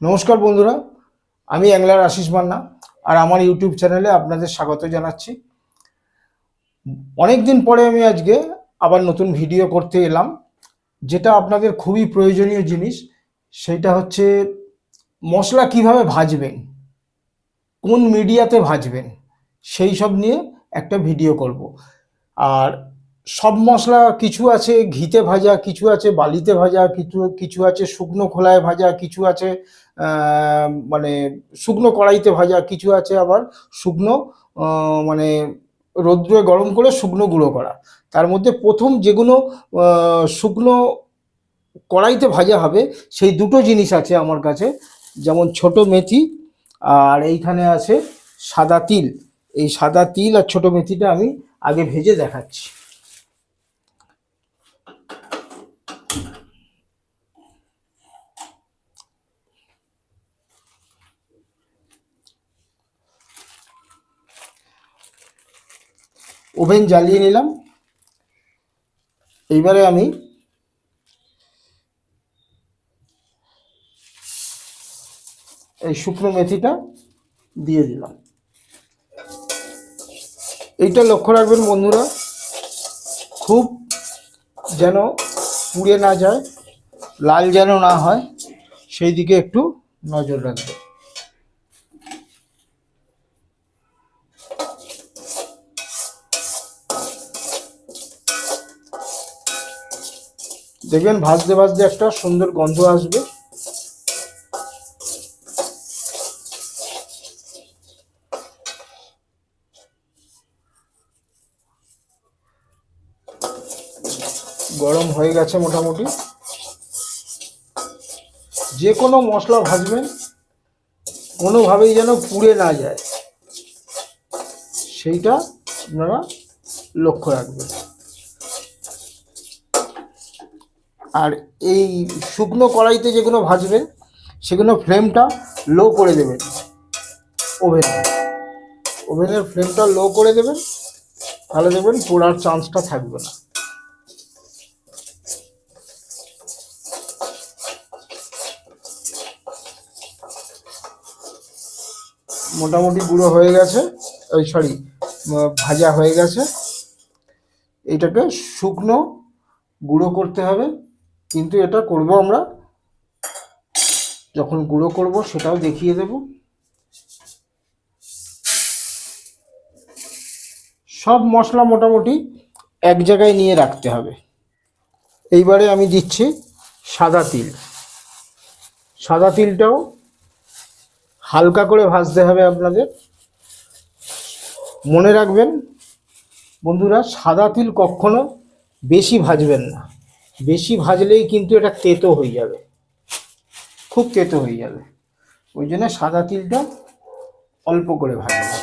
নমস্কার বন্ধুরা, আমি অ্যাংলার আশিস মান্না আর আমার ইউটিউব চ্যানেলে আপনাদের স্বাগত জানাচ্ছি। অনেক দিন পরে আমি আজকে আবার নতুন ভিডিও করতে এলাম, যেটা আপনাদের খুবই প্রয়োজনীয় জিনিস। সেটা হচ্ছে মশলা কিভাবে ভাজবেন, কোন মিডিয়াতে ভাজবেন, সেই সব নিয়ে একটা ভিডিও করব। আর সব মশলা কিছু আছে ঘিতে ভাজা, কিছু আছে বালিতে ভাজা, কিছু কিছু আছে শুকনো খোলায় ভাজা, কিছু আছে মানে শুকনো কড়াইতে ভাজা, কিছু আছে আবার শুকনো মানে রৌদ্রে গরম করে শুকনো গুঁড়ো করা। তার মধ্যে প্রথম যেগুলো শুকনো কড়াইতে ভাজা হবে সেই দুটো জিনিস আছে আমার কাছে, যেমন ছোট মেথি আর এইখানে আছে সাদা তিল। এই সাদা তিল আর ছোট মেথিটা আমি আগে ভেজে দেখাচ্ছি। ওভেন জ্বালিয়ে নিলাম। এইবারে আমি এই শুকনো মেথিটা দিয়ে দিলাম। এইটা লক্ষ্য রাখবেন বন্ধুরা, খুব যেন পুড়ে না যায়, লাল যেন না হয়, সেই দিকে একটু নজর রাখবেন। দেখবেন ভাজতে ভাজতে একটা সুন্দর গন্ধ আসবে। গরম হয়ে গেছে মোটামুটি। যে কোনো মশলা ভাজবেন কোনোভাবেই যেন পুড়ে না যায়, সেইটা আপনারা লক্ষ্য রাখবেন। আর এই শুকনো কড়াইতে যেগুলো ভাজবেন সেগুলো ফ্লেমটা লো করে দেবেন। ওভেনের ফ্লেমটা লো করে দেবেন, তাহলে দেখবেন পোড়ার চান্সটা থাকবে না। মোটামুটি গুঁড়ো হয়ে গেছে, ওই সরি ভাজা হয়ে গেছে। এইটাকে শুকনো গুঁড়ো করতে হবে, কিন্তু এটা করব আমরা যখন গুঁড়ো করব সেটাও দেখিয়ে দেব। সব মশলা মোটামুটি এক জায়গায় নিয়ে রাখতে হবে। এইবারে আমি দিচ্ছি সাদা তিল। সাদা তিলটাও হালকা করে ভাজতে হবে আপনাদের। মনে রাখবেন বন্ধুরা, সাদা তিল কখনো বেশি ভাজবেন না, বেশি ভাজলেই কিন্তু এটা তেতো হয়ে যাবে, খুব তেতো হয়ে যাবে। ওই জন্য সাদা তিলটা অল্প করে ভাজবেন।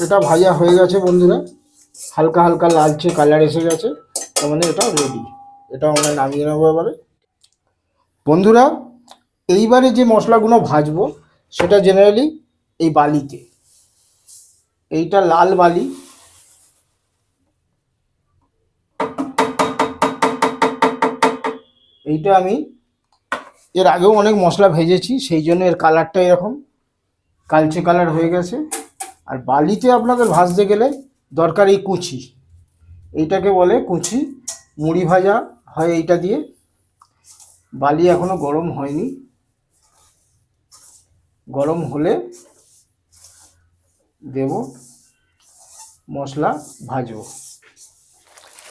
এটা ভাজা হয়ে গেছে বন্ধুরা, হালকা হালকা লালচে কালার এসে গেছে, তার মানে এটা রেডি। এটা আমরা নামিয়ে নেবো এবারে। বন্ধুরা, এইবারে যে মশলাগুলো ভাজবো সেটা জেনারেলি এই বালিতে, এইটা লাল বালি। এইটা আমি এর আগেও অনেক মশলা ভেজেছি, সেই জন্য এর কালারটা এরকম কালচে কালার হয়ে গেছে। আর বালিতে আপনাদের ভাজতে গেলে দরকার এই কুচি, এইটাকে বলে কুচি। মুড়ি ভাজা হয় এইটা দিয়ে। বালি এখনো গরম হয়নি, গরম হলে দেব মশলা ভাজবো।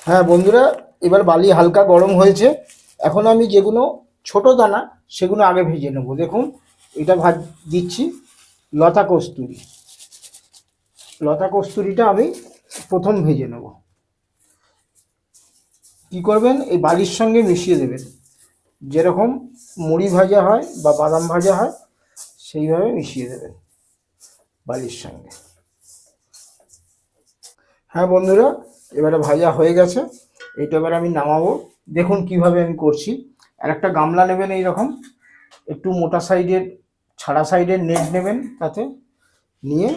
হ্যাঁ বন্ধুরা, এবার বালি হালকা গরম হয়েছে। এখন আমি যেগুলো ছোট দানা সেগুলো আগে ভেজে নেব। দেখুন এটা দিচ্ছি লতা কস্তুরি। লতা কস্তুরিটা আমি প্রথম ভেজে নেব। কি করবেন, এই বালির সঙ্গে মিশিয়ে দেবেন, যেরকম মুড়ি ভাজা হয় বা বাদাম ভাজা হয় সেইভাবে মিশিয়ে দেবেন বালির সঙ্গে। হ্যাঁ বন্ধুরা, এবারে ভাজা হয়ে গেছে। এটা এবার আমি নামাবো। দেখুন কিভাবে আমি করছি। আর একটা গামলা নেবেন এইরকম, একটু মোটা সাইডের ছাড়া সাইডের নেট নেবেন, তাতে নিয়ে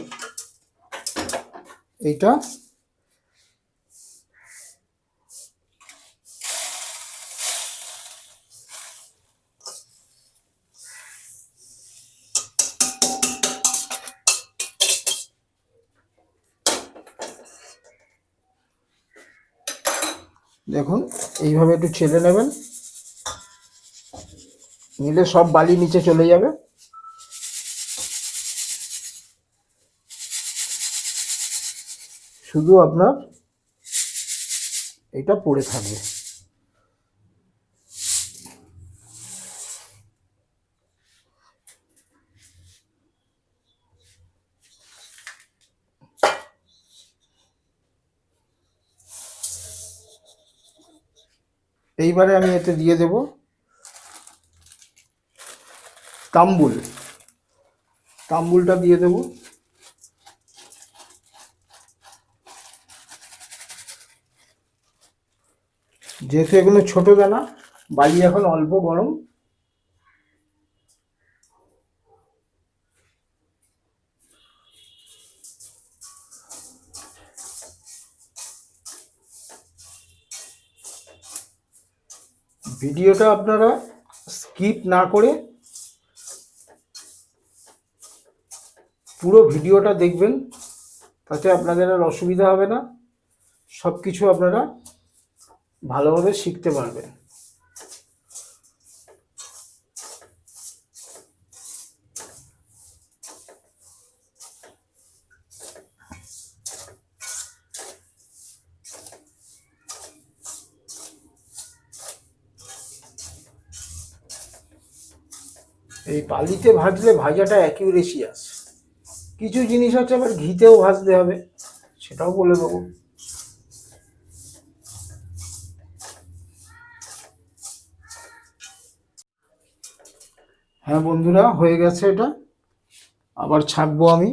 এইটা দেখুন এইভাবে একটু ছেড়ে নেবেন, নিলে সব বালি নিচে চলে যাবে। শুধু আপনার এটা পড়ে থাকবে। এইবারে আমি এতে দিয়ে দেব তাম্বুল। তাম্বুলটা দিয়ে দেব। যেহেতু এগুলো ছোট দানা, বালি এখন অল্প গরম, ভিডিওটা আপনারা স্কিপ না করে পুরো ভিডিওটা দেখবেন, তাতে আপনাদের আর অসুবিধা হবে না, সব কিছু আপনারা ভালোভাবে শিখতে পারবেন। এই বালিতে ভাজলে ভাজাটা অ্যাকিউরেসি আসে। কিছু জিনিস আছে আবার ঘিতেও ভাজতে হবে, সেটাও বলে দেবো। হ্যাঁ বন্ধুরা, হয়ে গেছে এটা। আবার ছাঁকবো আমি।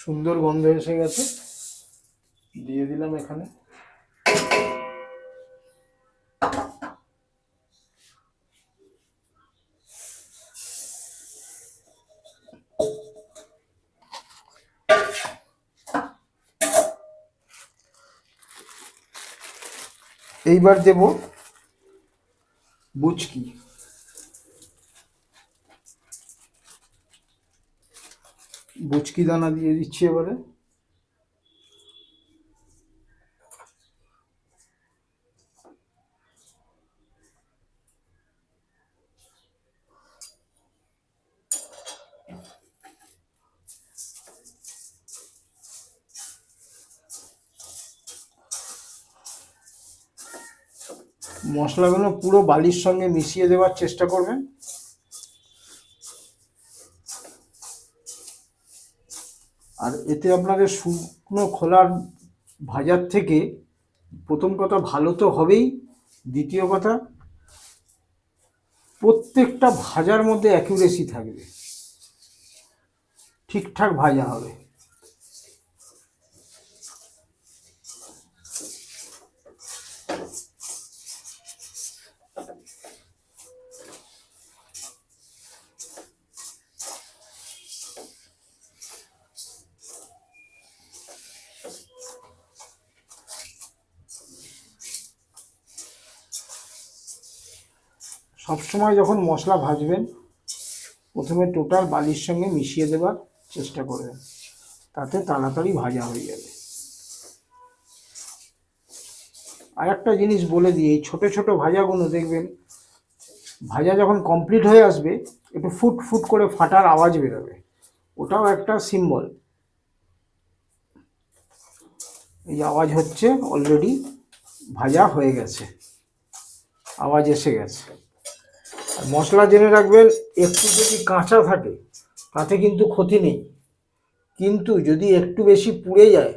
সুন্দর গন্ধ এসে গেছে, দিয়ে দিলাম এখানে। এইবার দেব বুচকি। বুচকি দানা দিয়ে দিচ্ছি এবারে। মশলাগুলো পুরো বালির সঙ্গে মিশিয়ে দেওয়ার চেষ্টা করবেন। আর এতে আপনাদের শুকনো খোলার ভাজার থেকে প্রথম কথা ভালো তো হবেই, দ্বিতীয় কথা প্রত্যেকটা ভাজার মধ্যে অ্যাকিউরেসি থাকবে, ঠিকঠাক ভাজা হবে। সবসময় যখন মশলা ভাজবেন, প্রথমে টোটাল বালির সঙ্গে মিশিয়ে দেওয়ার চেষ্টা করবেন, তাতে তাড়াতাড়ি ভাজা হয়ে যাবে। আর একটা জিনিস বলে দিই, এই ছোটো ছোটো ভাজাগুলো দেখবেন, ভাজা যখন কমপ্লিট হয়ে আসবে একটু ফুট ফুট করে ফাটার আওয়াজ বেরোবে, ওটাও একটা সিম্বল। এই আওয়াজ হচ্ছে অলরেডি ভাজা হয়ে গেছে। আওয়াজ এসে গেছে। আর মশলা জেনে রাখবেন, একটু যদি কাঁচা থাকে তাতে কিন্তু ক্ষতি নেই, কিন্তু যদি একটু বেশি পুড়ে যায়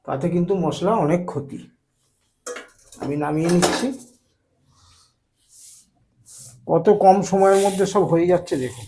তাতে কিন্তু মশলা অনেক ক্ষতি। আমি নামিয়ে নিচ্ছি। কত কম সময়ের মধ্যে সব হয়ে যাচ্ছে দেখুন।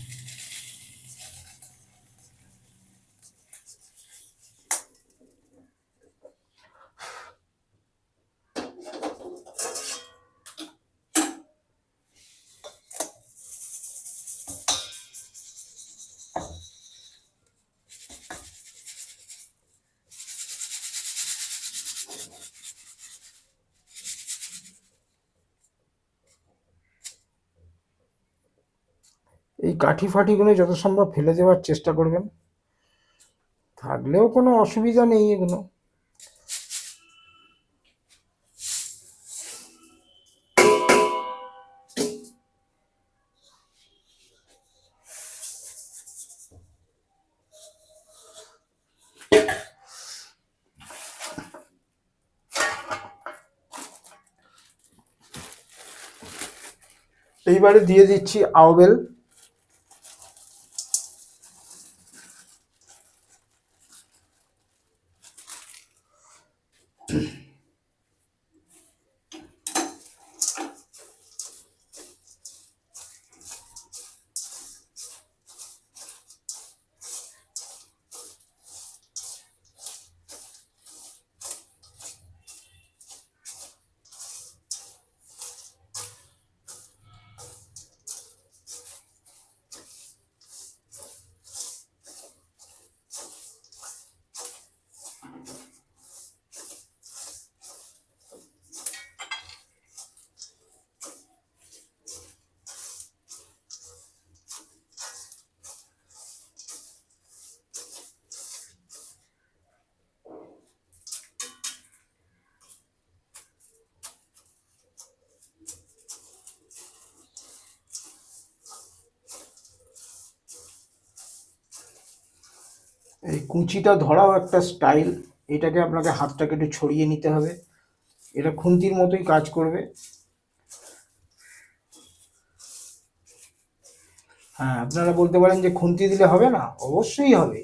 এই কাঠি ফাটিগুলো যত সম্ভব ফেলে দেওয়ার চেষ্টা করবেন, থাকলেও কোনো অসুবিধা নেই এগুলো। এইবারে দিয়ে দিচ্ছি আউবেল। এই কুচিটা ধরাও একটা স্টাইল, এটাকে আপনাকে হাতটাকে একটু ছড়িয়ে নিতে হবে, এটা খুন্তির মতোই কাজ করবে। হ্যাঁ, আপনারা বলতে পারেন যে খুন্তি দিলে হবে না, অবশ্যই হবে,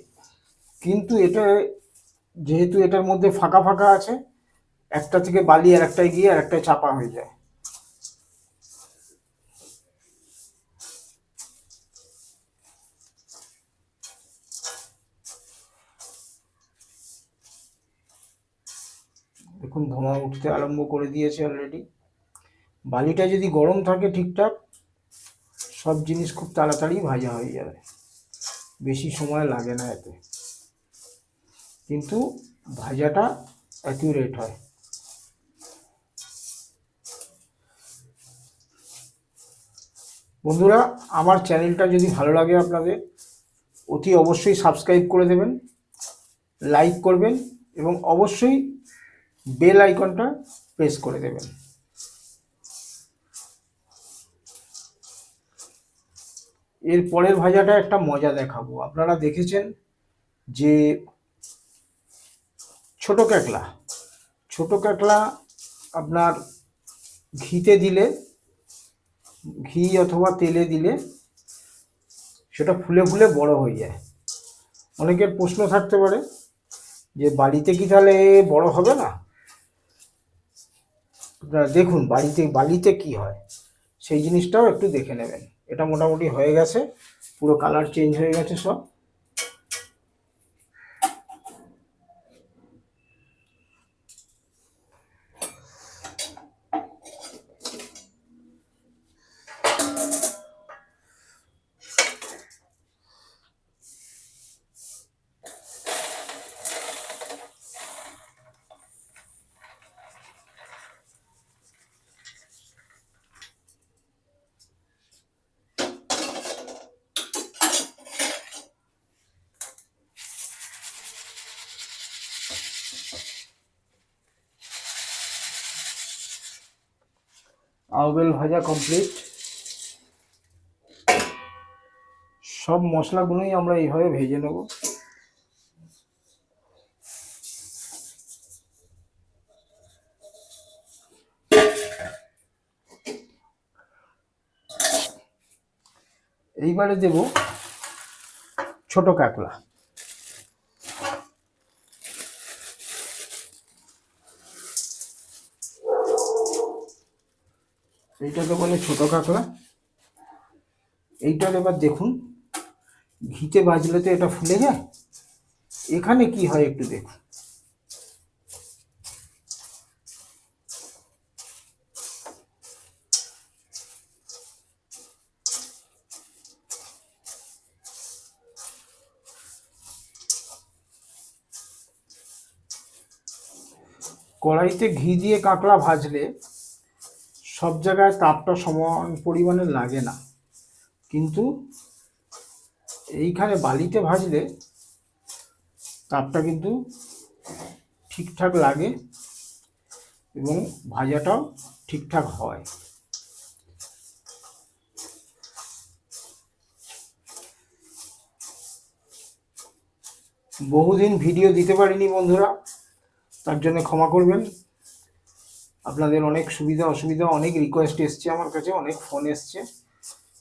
কিন্তু এটা যেহেতু এটার মধ্যে ফাঁকা ফাঁকা আছে, একটা থেকে বালি আর একটায় গিয়ে আর একটায় চাপা হয়ে যায়। দেখুন ধোঁয়া উঠতে আরম্ভ করে দিয়েছে অলরেডি। বালিটা যদি গরম থাকে ঠিকঠাক, সব জিনিস খুব তাড়াতাড়ি ভাজা হয়ে যাবে, বেশি সময় লাগে না এতে, কিন্তু ভাজাটা অ্যাকিউরেট হয়। বন্ধুরা, আমার চ্যানেলটা যদি ভালো লাগে আপনাদের, অতি অবশ্যই সাবস্ক্রাইব করে দেবেন, লাইক করবেন এবং অবশ্যই বেল আইকনটা প্রেস করে দেবেন। এর পরের ভাজাটা একটা মজা দেখাবো। আপনারা দেখেছেন যে ছোট কাঁকড়া আপনার ঘিতে দিলে, ঘি অথবা তেলে দিলে সেটা ফুলে ফুলে বড় হয়ে যায়। অনেকের প্রশ্ন থাকতে পারে যে বাড়িতে কি তাহলে বড় হবে না? আপনারা দেখুন বালিতে কি হয়, সেই জিনিসটাও একটু দেখে নেবেন। এটা মোটামুটি হয়ে গেছে, পুরো কালার চেঞ্জ হয়ে গেছে সব। আউবেল ভাজা কমপ্লিট। সব মশলাগুলোই আমরা এইভাবে ভেজে নেব। এইবারে দেব ছোট কাঁকড়া। এইটাকে বলে ছোট কাঁকড়া। এইটার এবার দেখুন, ঘিতে ভাজলে তো এটা ফুলে যায়। এখানে কি হয় একটু দেখুন। কড়াইতে ঘি দিয়ে কাঁকড়া ভাজলে সব জায়গায় তাপটা সমান পরিমাণে লাগে না, কিন্তু এইখানে বালিতে ভাজলে তাপটা কিন্তু ঠিকঠাক লাগে এবং ভাজাটাও ঠিকঠাক হয়। বহুদিন ভিডিও দিতে পারিনি বন্ধুরা, তার জন্য ক্ষমা করবেন। আপনাদের অনেক সুবিধা অসুবিধা, অনেক রিকোয়েস্ট এসছে আমার কাছে, অনেক ফোন এসছে,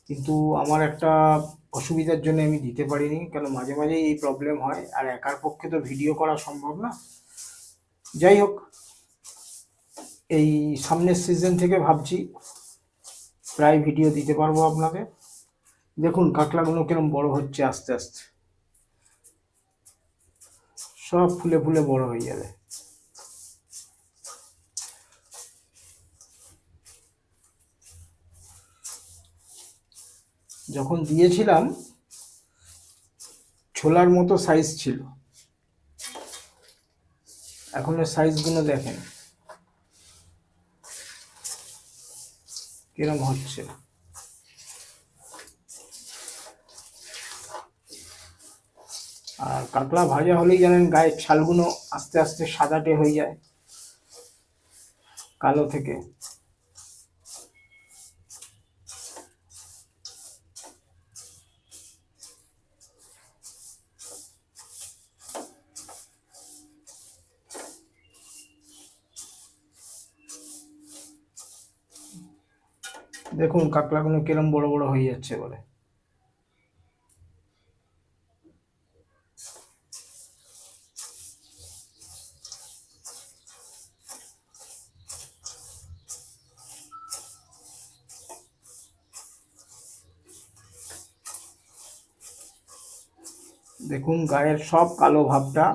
কিন্তু আমার একটা অসুবিধার জন্য আমি দিতে পারিনি, কেন মাঝে মাঝে এই প্রবলেম হয়, আর একার পক্ষে তো ভিডিও করা সম্ভব না। যাই হোক, এই সামনের সিজন থেকে ভাবছি প্রায় ভিডিও দিতে পারবো আপনাদের। দেখুন কাঁকড়াগুলো কিরম বড় হচ্ছে আস্তে আস্তে, সব ফুলে ফুলে বড় হয়ে যাবে। যখন দিয়েছিলাম ছোলার মতো সাইজ ছিল, এখন সাইজগুলো দেখেন কিরম হচ্ছে। আর কাঁকড়া ভাজা হলেই জানেন গায়ের ছালগুলো আস্তে আস্তে সাদাটে হয়ে যায় কালো থেকে। দেখুন কাঁকড়াগুলো কিরম বড় বড় হয়ে যাচ্ছে বলে। দেখুন গায়ের সব কালো ভাবটা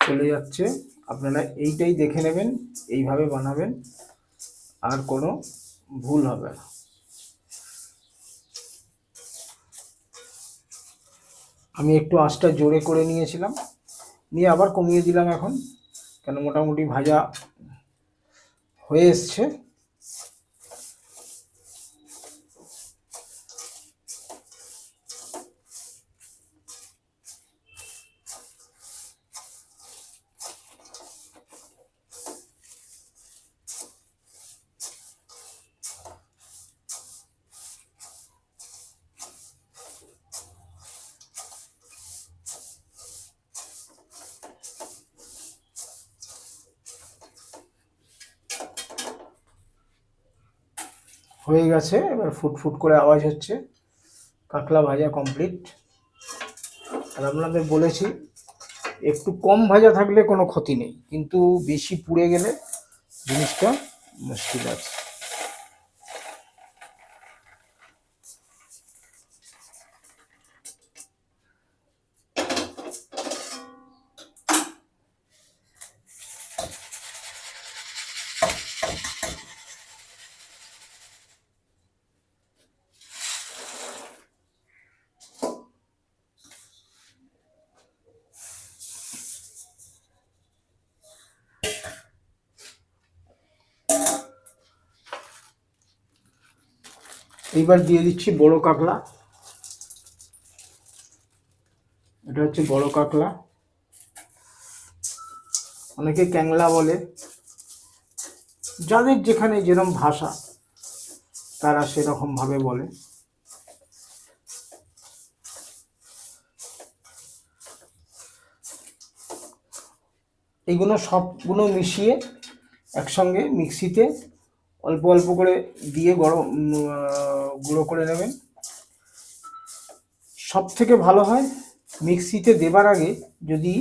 চলে যাচ্ছে। আপনারা এইটাই দেখে নেবেন, এইভাবে বানাবেন, আর কোনো ভুল হবে না। আমি একটু আঁচটা জোরে করে নিয়েছিলাম, নিয়ে আবার কমিয়ে দিলাম এখন, কেন মোটামুটি ভাজা হয়ে এসছে। হয়ে গেছে, এবার ফুটফুট করে আওয়াজ হচ্ছে। কাঁকড়া ভাজা কমপ্লিট। আর আপনাদের বলেছি একটু কম ভাজা থাকলে কোনো ক্ষতি নেই, কিন্তু বেশি পুড়ে গেলে জিনিসটা মুশকিল আছে। এইবার দিয়ে দিচ্ছি বড় কাঁকড়া। এটা হচ্ছে বড় কাঁকড়া, অনেকে ক্যাংলা বলে, যাদের যেখানে যেরকম ভাষা তারা সেরকম ভাবে বলে। এগুলো সবগুলো মিশিয়ে একসঙ্গে মিক্সিতে অল্প অল্প করে দিয়ে গুঁড়ো করে নেবেন। সব থেকে ভালো হয় মিক্সিতে দেবার আগে যদি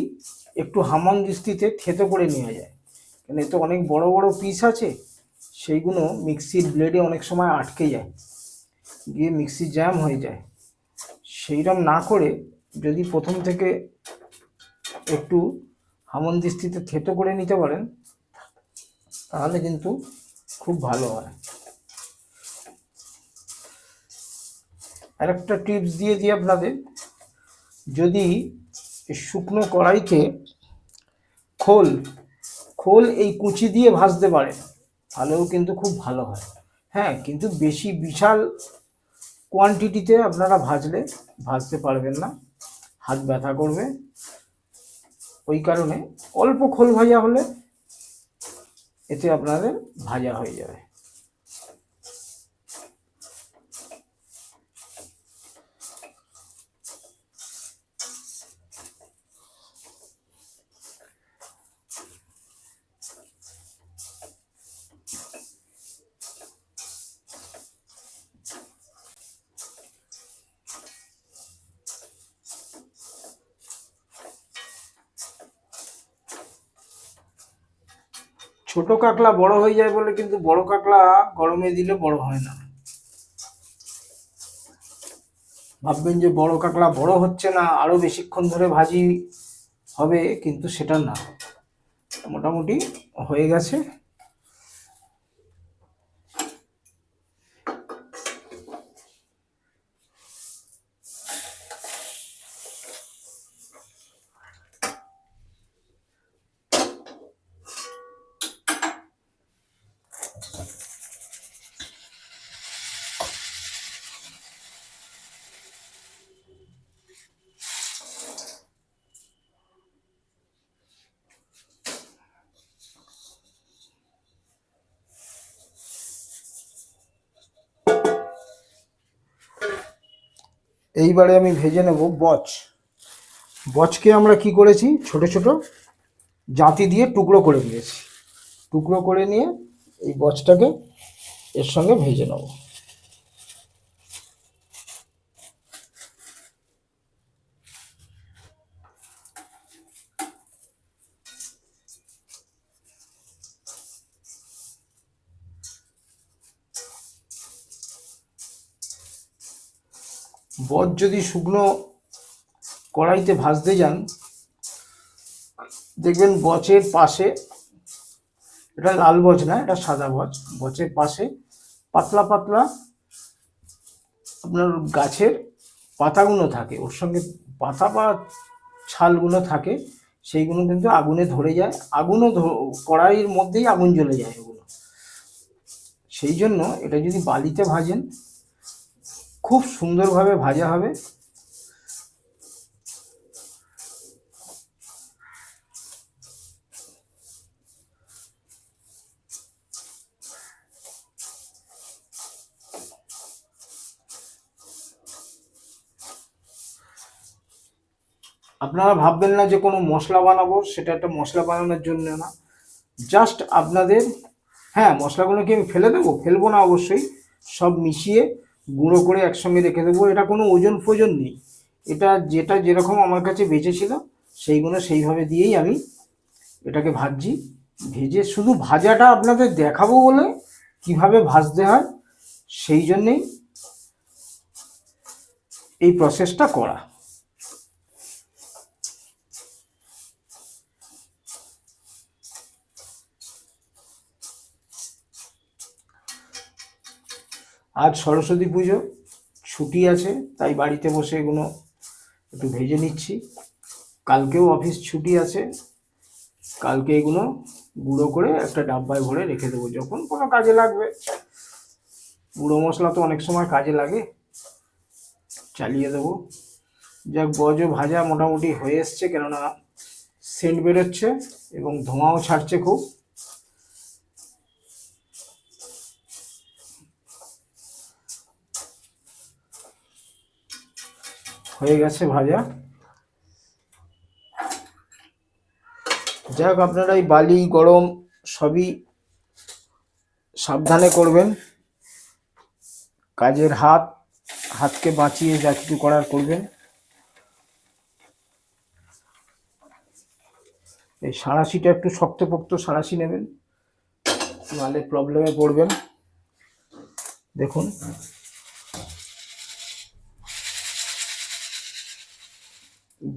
একটু হামানদিস্তিতে থেতো করে নেওয়া যায়, কারণ এতে অনেক বড় বড় পিস আছে, সেইগুলো মিক্সির ব্লেডে অনেক সময় আটকে যায়, গিয়ে মিক্সি জ্যাম হয়ে যায়। সেইরকম না করে যদি প্রথম থেকে একটু হামানদিস্তিতে থেতো করে নিতে পারেন তাহলে কিন্তু খুব ভালো হয়। আর একটা টিপস দিয়ে দিই আপনাদের, যদি শুকনো কড়াইতে খোল খোল এই কুচি দিয়ে ভাজতে পারেন তাহলেও কিন্তু খুব ভালো হয়। হ্যাঁ, কিন্তু বেশি বিশাল কোয়ান্টিটিতে আপনারা ভাজতে পারবেন না, হাত ব্যথা করবে। ওই কারণে অল্প খোল ভাজা হলে এতে আপনাদের ভাজা হয়ে যাবে। ছোট কাঁকড়া বড় হয়ে যায় বলে কিন্তু বড় কাঁকড়া গরমে দিলে বড় হয় না। ভাববেন যে বড় কাঁকড়া বড় হচ্ছে না, আরো বেশিক্ষণ ধরে ভাজি হবে, কিন্তু সেটা না, মোটামুটি হয়ে গেছে। এইবারে আমি ভেজে নেব বচকে আমরা কি করেছি, ছোট ছোট জাঁতি দিয়ে টুকরো করে নিয়েছি। টুকরো করে নিয়ে এই বচটাকে এর সঙ্গে ভেজে নেব। বচ যদি শুকনো কড়াইতে ভাজতে যান, দেখবেন বচের পাশে, এটা লাল বচ না, এটা সাদা বচ, বচের পাশে পাতলা পাতলা আপনার গাছের পাতাগুলো থাকে, ওর সঙ্গে পাতা বা ছালগুলো থাকে, সেইগুলো কিন্তু আগুনে ধরে যায়, কড়াইয়ের মধ্যেই আগুন জ্বলে যায় ওগুলো। সেই জন্য এটা যদি বালিতে ভাজেন খুব সুন্দরভাবে ভাজা হবে। আপনারা ভাববেন না যে কোনো মশলা বানাবো, সেটা একটা মশলা বানানোর জন্য না, জাস্ট আপনাদের, হ্যাঁ মশলাগুলোকে আমি ফেলবো না অবশ্যই, সব মিশিয়ে গুঁড়ো করে একসঙ্গে রেখে দেবো। এটা কোনো ওজন ফোজন নেই, এটা যেটা যেরকম আমার কাছে বেঁচেছিল সেইগুলো সেইভাবে দিয়েই আমি এটাকে ভাজছি। ভেজে শুধু ভাজাটা আপনাদের দেখাবো বলে, কিভাবে ভাজতে হয় সেই জন্যেই এই প্রসেসটা করা। আজ সরস্বতী পুজো, ছুটি আছে, তাই বাড়িতে বসে এগুলো একটু ভেজে নিচ্ছি। কালকেও অফিস ছুটি আছে, কালকে এগুলো গুঁড়ো করে একটা ডাব্বায় ভরে রেখে দেবো, যখন কোনো কাজে লাগবে। গুঁড়ো মশলা তো অনেক সময় কাজে লাগে, চালিয়ে দেবো। যাক, বজও ভাজা মোটামুটি হয়ে এসছে, কেননা সেন্ট বেরোচ্ছে এবং ধোঁয়াও ছাড়ছে খুব। হয়ে গেছে ভাজা। যাক, আপনারা এই বালি গরম সবই সাবধানে করবেন, কাজের হাতকে বাঁচিয়ে যা কিছু করার করবেন। এই সাঁড়াশিটা একটু শক্তপোক্ত সাঁড়াশি নেবেন, নাহলে প্রবলেমে পড়বেন। দেখুন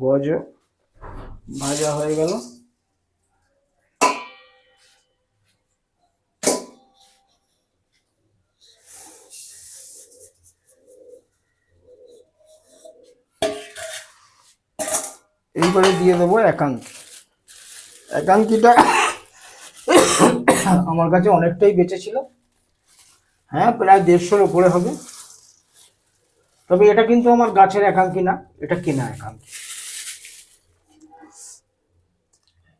বজ ভাজা হয়ে গেল। এইবারে দিয়ে দেবো একাঙ্কি। একাঙ্কিটা আমার কাছে অনেকটাই বেঁচে ছিল, হ্যাঁ প্রায় 150-র উপরে হবে। তবে এটা কিন্তু আমার গাছের একাঙ্কি না, এটা কেনা একাঙ্কি।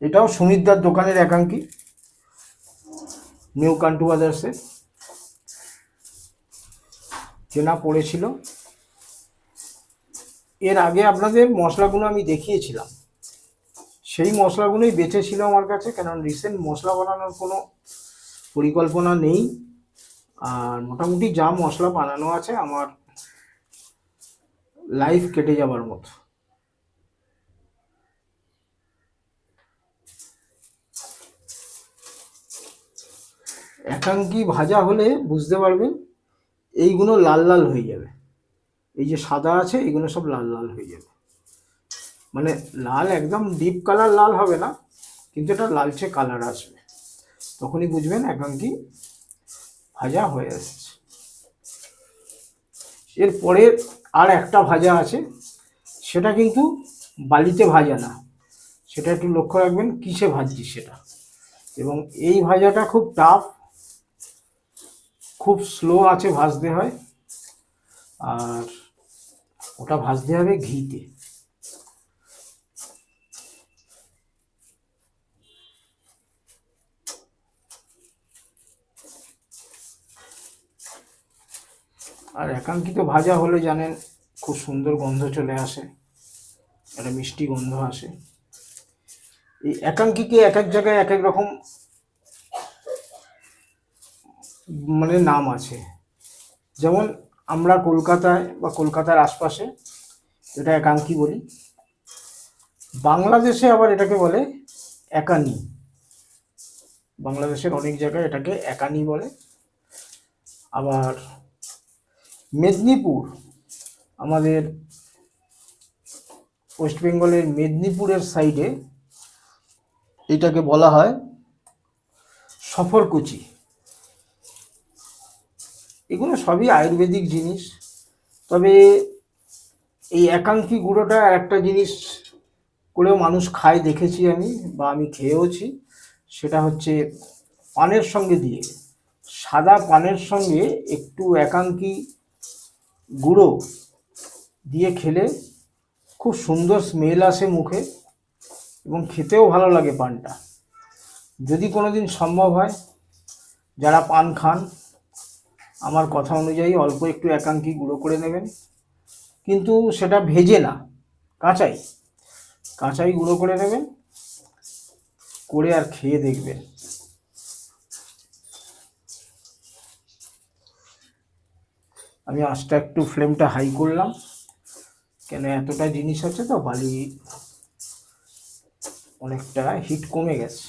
এটাও সুমিতদার দোকানের একাঙ্কি, নিউ কান্টু বাজার্সে কেনা পড়েছিল। এর আগে আপনাদের মশলাগুলো আমি দেখিয়েছিলাম, সেই মশলাগুলোই বেঁচে ছিল আমার কাছে, কারণ রিসেন্ট মশলা বানানোর কোনো পরিকল্পনা নেই। আর মোটামুটি যা মশলা বানানো আছে আমার লাইফ কেটে যাবার মতো। একাঙ্কি ভাজা হলে বুঝতে পারবেন এইগুলো লাল লাল হয়ে যাবে, এই যে সাদা আছে এইগুলো সব লাল লাল হয়ে যাবে। মানে লাল একদম ডিপ কালার লাল হবে না, কিন্তু এটা লালচে কালার আসবে, তখনই বুঝবেন একাঙ্কি ভাজা হয়ে আসছে। এরপরে আর একটা ভাজা আছে, সেটা কিন্তু বালিতে ভাজা না, সেটা একটু লক্ষ্য রাখবেন কিসে ভাজছি সেটা। এবং এই ভাজাটা খুব টাফ, খুব স্লো আছে ভাজতে হয়, আর ওটা ভাজতে হবে ঘিতে। আর একাঙ্কিত ভাজা হলে জানেন খুব সুন্দর গন্ধ চলে আসে, একটা মিষ্টি গন্ধ আসে। এই একাঙ্কিকে এক এক জায়গায় এক এক রকম মানে নাম আছে। যেমন আমরা কলকাতায় বা কলকাতার আশপাশে এটা একাঙ্কি বলি, বাংলাদেশে আবার এটাকে বলে একানি। বাংলাদেশের অনেক জায়গায় এটাকে একানি বলে। আবার মেদিনীপুর, আমাদের ওয়েস্ট বেঙ্গলের মেদিনীপুরের সাইডে এটাকে বলা হয় সফরকুচি। এগুলো সবই আয়ুর্বেদিক জিনিস। তবে এই একাঙ্কি গুঁড়োটা একটা জিনিস করেও মানুষ খায় দেখেছি আমি, বা আমি খেয়েওছি, সেটা হচ্ছে পানের সঙ্গে দিয়ে, সাদা পানের সঙ্গে একটু একাঙ্কি গুঁড়ো দিয়ে খেলে খুব সুন্দর স্মেল আসে মুখে, এবং খেতেও ভালো লাগে পানটা। যদি কোনোদিন সম্ভব হয়, যারা পান খান আমার কথা অনুযায়ী অল্প একটু একাঙ্কি গুঁড়ো করে নেবেন, কিন্তু সেটা ভেজে না, কাঁচাই কাঁচাই গুঁড়ো করে নেবেন, করে আর খেয়ে দেখবেন। আমি আঁচটা একটু ফ্লেমটা হাই করলাম, কেন এতটা জিনিস আছে তো, বালি অনেকটা হিট কমে গেছে।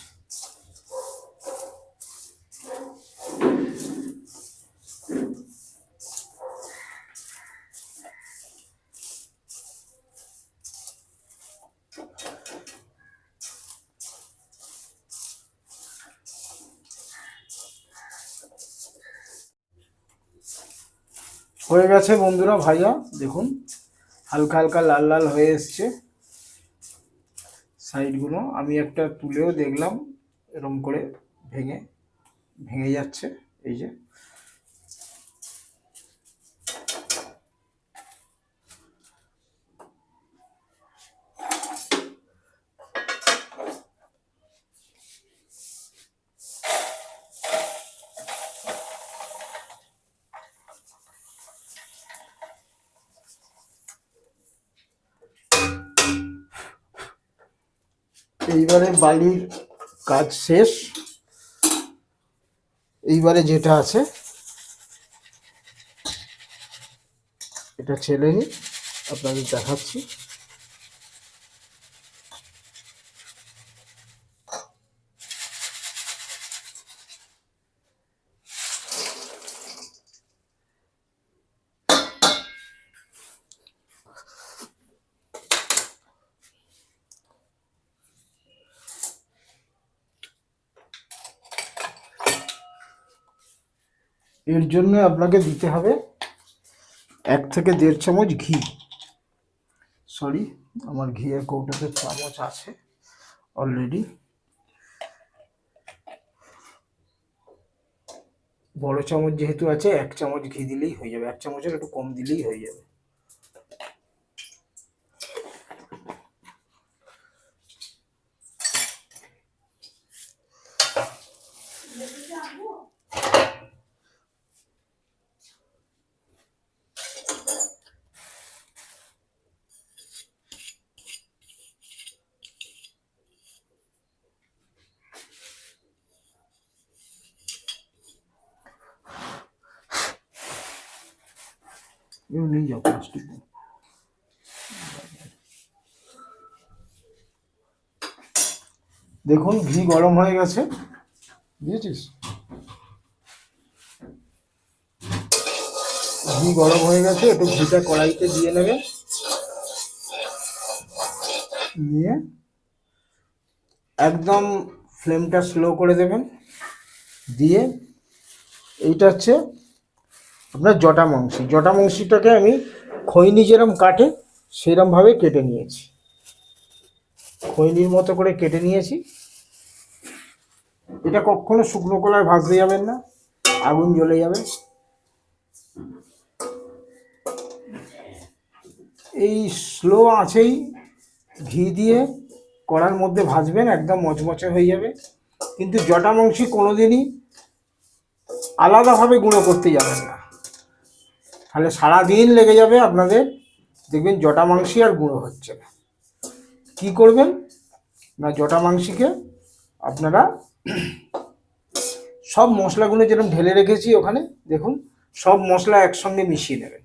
হয়ে গেছে বন্ধুরা ভাজা, দেখুন হালকা হালকা লাল লাল হয়ে এসছে সাইডগুলো। আমি একটা তুলেও দেখলাম, এরম করে ভেঙে ভেঙে যাচ্ছে, এই যে। এইবারে বালির কাজ শেষ, এইবারে যেটা আছে এটা ছেলে নিই, আপনাদের দেখাচ্ছি। এর জন্য আপনাকে দিতে হবে 1 থেকে 1.5 চামচ ঘি। সরি, আমার ঘিয়ের কৌটোতে চামচ আছে অলরেডি। বড় চামচ যেহেতু আছে 1 চামচ ঘি দিলেই হয়ে যাবে, 1 চামচের একটু কম দিলেই হয়ে যাবে। নিয়ে যাও প্লাস্টিক। দেখুন ঘি গরম হয়ে গেছে, বুঝেছিস? ঘি গরম হয়ে গেছে, একটু ঘিটা কড়াইতে দিয়ে নেবে, নিয়ে একদম ফ্লেমটা স্লো করে দেবেন। দিয়ে এইটা হচ্ছে আপনার জটা মাংসি। জটা মাংসিটাকে আমি খৈনি যেরকম কাটে সেরকমভাবে কেটে নিয়েছি, খৈনির মতো করে কেটে নিয়েছি। এটা কখনো শুকনো কলায় ভাজতে যাবেন না, আগুন জ্বলে যাবে। এই স্লো আঁচেই ঘি দিয়ে কড়ার মধ্যে ভাজবেন, একদম মচমচে হয়ে যাবে। কিন্তু জটা মাংসি কোনোদিনই আলাদাভাবে গুঁড়ো করতে যাবেন না, তাহলে সারাদিন লেগে যাবে আপনাদের, দেখবেন জটা মাংসি আর গুঁড়ো হচ্ছে না। কী করবেন না, জটা মাংসিকে আপনারা সব মশলাগুলো যেরকম ঢেলে রেখেছি ওখানে, দেখুন সব মশলা একসঙ্গে মিশিয়ে নেবেন।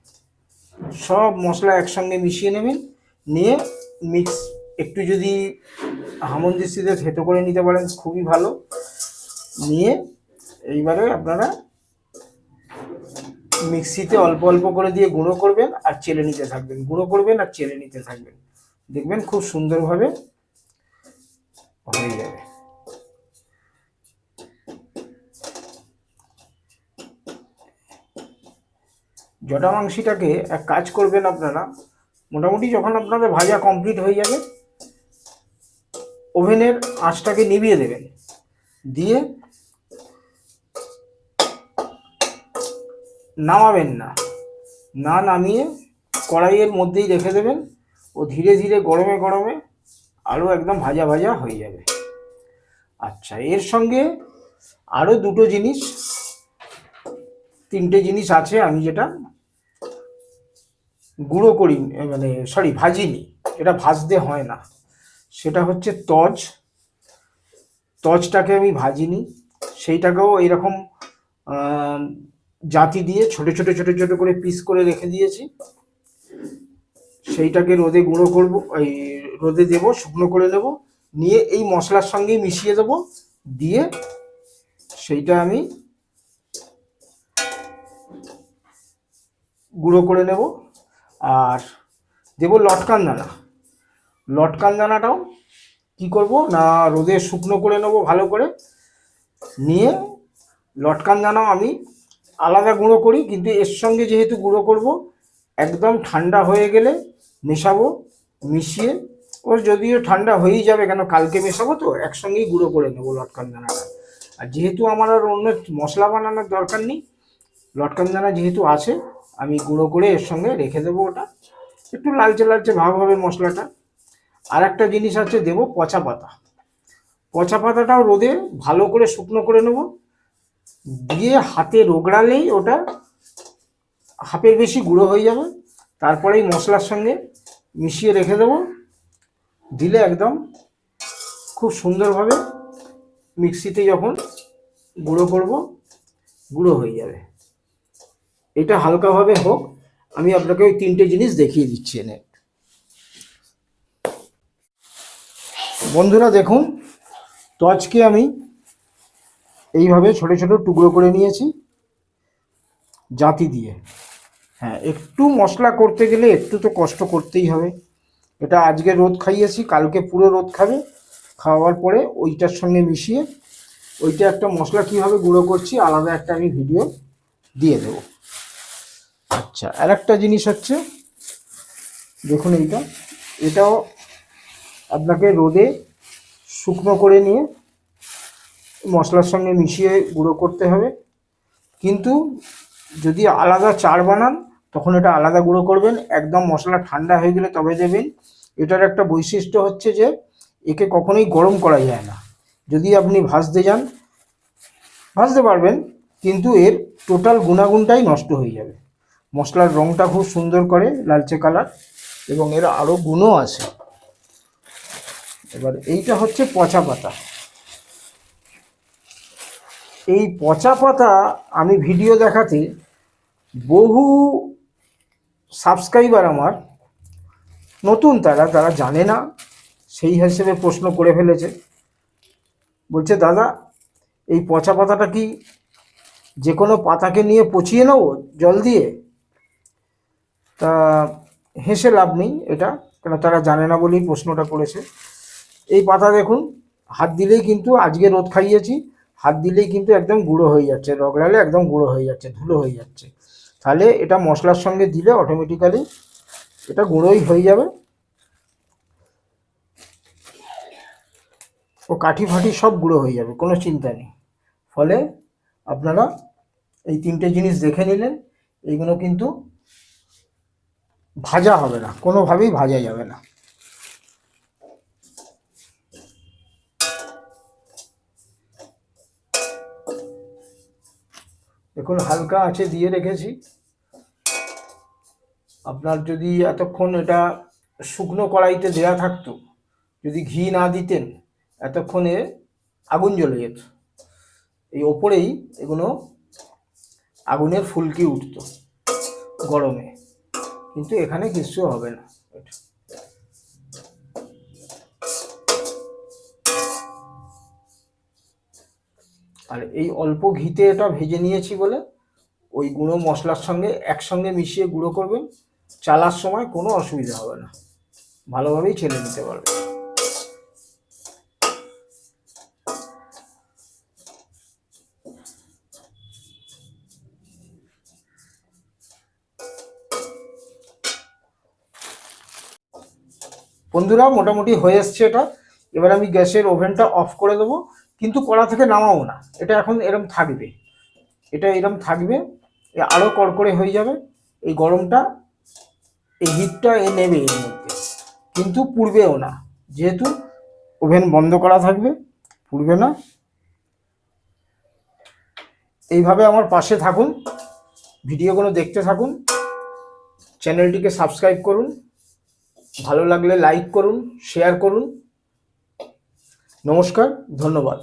সব মশলা একসঙ্গে মিশিয়ে নেবেন, নিয়ে মিক্স একটু যদি হামনদিস্তিতে থেতো করে নিতে পারেন খুবই ভালো। নিয়ে এইবারে আপনারা মিক্সিতে অল্প অল্প করে দিয়ে গুঁড়ো করবেন আর চেলে নিতে থাকবেন, গুঁড়ো করবেন আর চেলে নিতে থাকবেন, দেখবেন খুব সুন্দরভাবে হয়ে যাবে। জটা মাংসিটাকে এক কাজ করবেন আপনারা, মোটামুটি যখন আপনাদের ভাজা কমপ্লিট হয়ে যাবে ওভেনের আঁচটাকে নিভিয়ে দেবেন, দিয়ে নামাবেন না, না নামিয়ে কড়াইয়ের মধ্যেই রেখে দেবেন। ও ধীরে ধীরে গরমে গরমে আরও একদম ভাজা ভাজা হয়ে যাবে। আচ্ছা, এর সঙ্গে আরও দুটো জিনিস, তিনটে জিনিস আছে আমি যেটা গুঁড়ো করি, মানে সরি ভাজিনি, এটা ভাজতে হয় না, সেটা হচ্ছে তজ। তজটাকে আমি ভাজিনি, সেইটাকেও এইরকম জাঁতি দিয়ে ছোট ছোট ছোট ছোট করে পিস করে রেখে দিয়েছি। সেইটাকে রোদে গুঁড়ো করব, এই রোদে দেবো, শুকনো করে নেব, নিয়ে এই মশলার সঙ্গেই মিশিয়ে দেবো, দিয়ে সেইটা আমি গুঁড়ো করে নেব। আর দেবো লটকান দানা। লটকান দানাটাও কী করব না, রোদে শুকনো করে নেব ভালো করে, নিয়ে লটকান দানাও আমি আলাদা গুঁড়ো করি, কিন্তু এর সঙ্গে যেহেতু গুঁড়ো করব একদম ঠান্ডা হয়ে গেলে মেশাবো, মিশিয়ে ওর যদিও ঠান্ডা হয়েই যাবে, কেন কালকে মেশাবো তো, একসঙ্গেই গুঁড়ো করে নেবো লটকান দানাটা। আর যেহেতু আমার আর অন্য মশলা বানানোর দরকার নেই, লটকান দানা যেহেতু আছে, আমি গুঁড়ো করে এর সঙ্গে রেখে দেবো, ওটা একটু লালচে লালচে ভাব হবে মশলাটা। আর একটা জিনিস আছে, দেবো পচা পাতা। পচা পাতাটাও রোদে ভালো করে শুকনো করে নেব, দিয়ে হাতে রগড়ালেই ওটা হাফের বেশি গুঁড়ো হয়ে যাবে। তারপরেই মশলার সঙ্গে মিশিয়ে রেখে দেবো, দিলে একদম খুব সুন্দরভাবে মিক্সিতে যখন গুঁড়ো করব গুঁড়ো হয়ে যাবে। এটা হালকাভাবে হোক, আমি আপনাকে ওই তিনটে জিনিস দেখিয়ে দিচ্ছি এনে। বন্ধুরা দেখুন, তজকে আমি এইভাবে ছোট ছোট টুকরো করে নিয়েছি জাঁতি দিয়ে। হ্যাঁ, একটু মশলা করতে গেলে একটু তো কষ্ট করতেই হবে। এটা আজকে রোদ খাইয়েছি, কালকে পুরো রোদ খাবে, খাওয়ার পরে ওইটার সঙ্গে মিশিয়ে ওইটা একটা মশলা কীভাবে গুঁড়ো করছি আলাদা একটা আমি ভিডিও দিয়ে দেব। আচ্ছা, আর একটা জিনিস হচ্ছে, দেখুন এটাও আপনাকে রোদে শুকনো করে নিয়ে মশলার সঙ্গে মিশিয়ে গুঁড়ো করতে হবে। কিন্তু যদি আলাদা চার বানান তখন এটা আলাদা গুঁড়ো করবেন, একদম মশলা ঠান্ডা হয়ে গেলে তবে দেবেন। এটার একটা বৈশিষ্ট্য হচ্ছে যে একে কখনোই গরম করা যায় না। যদি আপনি ভাজতে পারবেন, কিন্তু এর টোটাল গুণাগুণটাই নষ্ট হয়ে যাবে। মশলার রঙটা খুব সুন্দর করে লালচে কালার, এবং এর আরও গুণও আছে। এবার এইটা হচ্ছে পচা পাতা। এই পচা পাতা আমি ভিডিও দেখাতে বহু সাবস্ক্রাইবার আমার নতুন, তারা জানে না, সেই হিসেবে প্রশ্ন করে ফেলেছে। বলছে, দাদা এই পচা পাতাটা কি যে কোনো পাতাকে নিয়ে পচিয়ে নেব জল দিয়ে? তা হেসে লাভ নেই, এটা কেন তারা জানে না বলেই প্রশ্নটা করেছে। এই পাতা দেখুন, হাত দিলেই কিন্তু, আজকে রোদ খাইয়েছি, হাত দিলেই কিন্তু একদম গুঁড়ো হয়ে যাচ্ছে, রগড়ালে একদম গুঁড়ো হয়ে যাচ্ছে, ধুলো হয়ে যাচ্ছে। তাহলে এটা মশলার সঙ্গে দিলে অটোমেটিক্যালি এটা গুঁড়োই হয়ে যাবে, ও কাঠি ফাটি সব গুঁড়ো হয়ে যাবে, কোনো চিন্তা নেই। ফলে আপনারা এই তিনটে জিনিস দেখে নিলেন, এইগুলো কিন্তু ভাজা হবে না, কোনোভাবেই ভাজা যাবে না। দেখুন হালকা আঁচে দিয়ে রেখেছি। আপনার যদি এতক্ষণ এটা শুকনো কড়াইতে দেয়া থাকতো, যদি ঘি না দিতেন, এতক্ষণে আগুন জ্বলে যেত, এই ওপরেই এগুলো আগুনের ফুলকি উঠতো গরমে, কিন্তু এখানে কিছু হবে না। আর এই অল্প ঘিতে এটা ভেজে নিয়েছি বলে ওই গুঁড়ো মশলার সঙ্গে একসঙ্গে মিশিয়ে গুঁড়ো করবেন, চালার সময় কোনো অসুবিধা হবে না, ভালোভাবেই ছেলে নিতে পারবে। বন্ধুরা মোটামুটি হয়ে এসছে এটা। এবার আমি গ্যাসের ওভেনটা অফ করে দেবো, কিন্তু কড়া থেকে নামাবো না, এটা এখন এরম থাকবে, এটা এরম থাকবে, আরও কড়কড়ে হয়ে যাবে। এই গরমটা, এই হিটটা নেবে এর মধ্যে, কিন্তু পুড়বেও না, যেহেতু ওভেন বন্ধ করা থাকবে, পুড়বে না। এইভাবে আমার পাশে থাকুন, ভিডিওগুলো দেখতে থাকুন, চ্যানেলটিকে সাবস্ক্রাইব করুন, ভালো লাগলে লাইক করুন, শেয়ার করুন। নমস্কার, ধন্যবাদ।